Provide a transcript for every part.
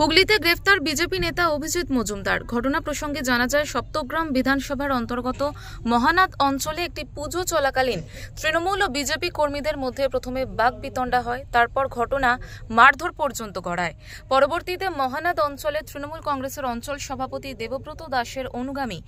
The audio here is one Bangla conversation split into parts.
হুগলিতে গ্রেফতার বিজেপি নেতা অভিজিৎ মজুমদার। ঘটনা প্রসঙ্গে জানা যায়, সপ্তগ্রাম বিধানসভার অন্তর্গত মহানাদ অঞ্চলে একটি পুজো চলাকালীন তৃণমূল ও বিজেপি কর্মীদের মধ্যে প্রথমে বাকবিতণ্ডা হয়, তারপর ঘটনা মারধর পর্যন্ত গড়ায়। পরবর্তীতে মহানাদ অঞ্চলে তৃণমূল কংগ্রেসের অঞ্চল সভাপতি দেবব্রত দাসের অনুগামী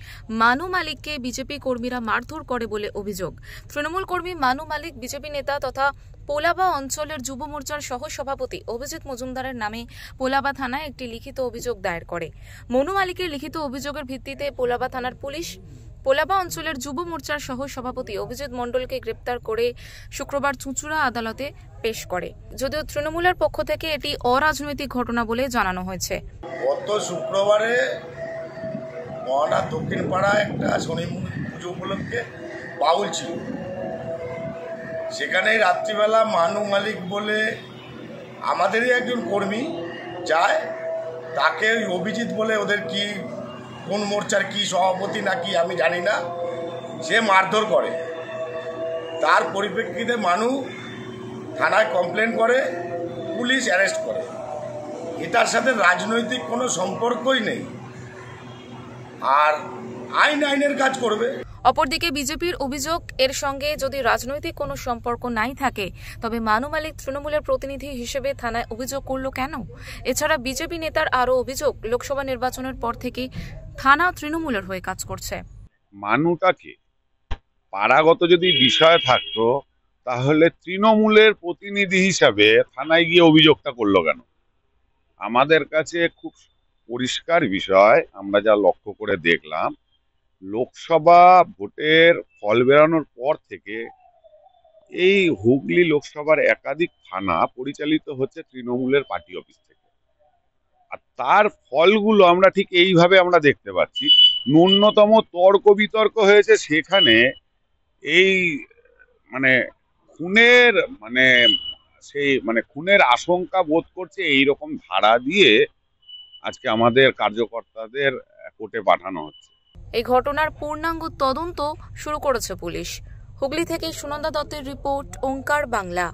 মানু মালিককে বিজেপি কর্মীরা মারধর করে বলে অভিযোগ। তৃণমূল কর্মী মানু মালিক বিজেপি নেতা তথা পোলাবা অঞ্চলের যুব মোর্চার সহ সভাপতি অভিজিৎ মজুমদারের নামে পোলাবা থানায় একটি লিখিত অভিযোগ দায়ের করে। মনু মালিকের লিখিত অভিযোগের ভিত্তিতে পোলাবা থানার পুলিশ পোলাবা অঞ্চলের যুব মোর্চার সহ সভাপতি অভিজিৎ মণ্ডলকে গ্রেপ্তার করে শুক্রবার চুঁচুড়া আদালতে পেশ করে। যদিও তৃণমূলের পক্ষ থেকে এটি অরাজনৈতিক ঘটনা বলে জানানো হয়েছে। গত শুক্রবারে মহানাদ দক্ষিণ পাড়ায় একটা শনি পুজো উপলক্ষে বাউল ছিল। সেখানে রাত্রিবেলা মানু মালিক বলে আমাদেরই একজন কর্মী যায়, তাকে ওই অভিজিৎ বলে ওদের কি কোন মোর্চার কি সভাপতি নাকি আমি জানি না, সে মারধর করে। তার পরিপ্রেক্ষিতে মানু থানায় কমপ্লেন করে, পুলিশ অ্যারেস্ট করে। এটার সাথে রাজনৈতিক কোনো সম্পর্কই নেই, আর আইনের কাজ করবে। অপরদিকে বিজেপির অভিযোগ, এর সঙ্গে যদি রাজনৈতিক কোনো সম্পর্ক নাই থাকে তবে মানু মালিক তৃণমূলের প্রতিনিধি হিসেবে থানায় অভিযোগ করলো কেন? এছাড়া বিজেপি নেতার আরও অভিযোগ, লোকসভা নির্বাচনের পর থেকে থানা তৃণমূলের হয়ে কাজ করছে। মানুটাকে পাড়াগত যদি বিষয় থাকতো তাহলে তৃণমূলের প্রতিনিধি হিসাবে থানায় গিয়ে অভিযোগটা করলো কেন? আমাদের কাছে খুব পরিষ্কার বিষয়, আমরা যা লক্ষ্য করে দেখলাম, লোকসভা ভোটের ফল বেরানোর পর থেকে এই হুগলি লোকসভার একাধিক থানা পরিচালিত হচ্ছে তৃণমূলের পার্টি অফিস থেকে। আর তার ফলগুলো আমরা ঠিক এইভাবে আমরা দেখতে পাচ্ছি। ন্যূনতম তর্ক বিতর্ক হয়েছে সেখানে, এই খুনের খুনের আশঙ্কা বোধ করছে এই রকম ধারা দিয়ে আজকে আমাদের কার্যকর্তাদের কোর্টে পাঠানো হচ্ছে। এই ঘটনার পূর্ণাঙ্গ তদন্ত শুরু করেছে পুলিশ। হুগলি থেকে সুনন্দা দত্তের রিপোর্ট, ওঙ্কার বাংলা।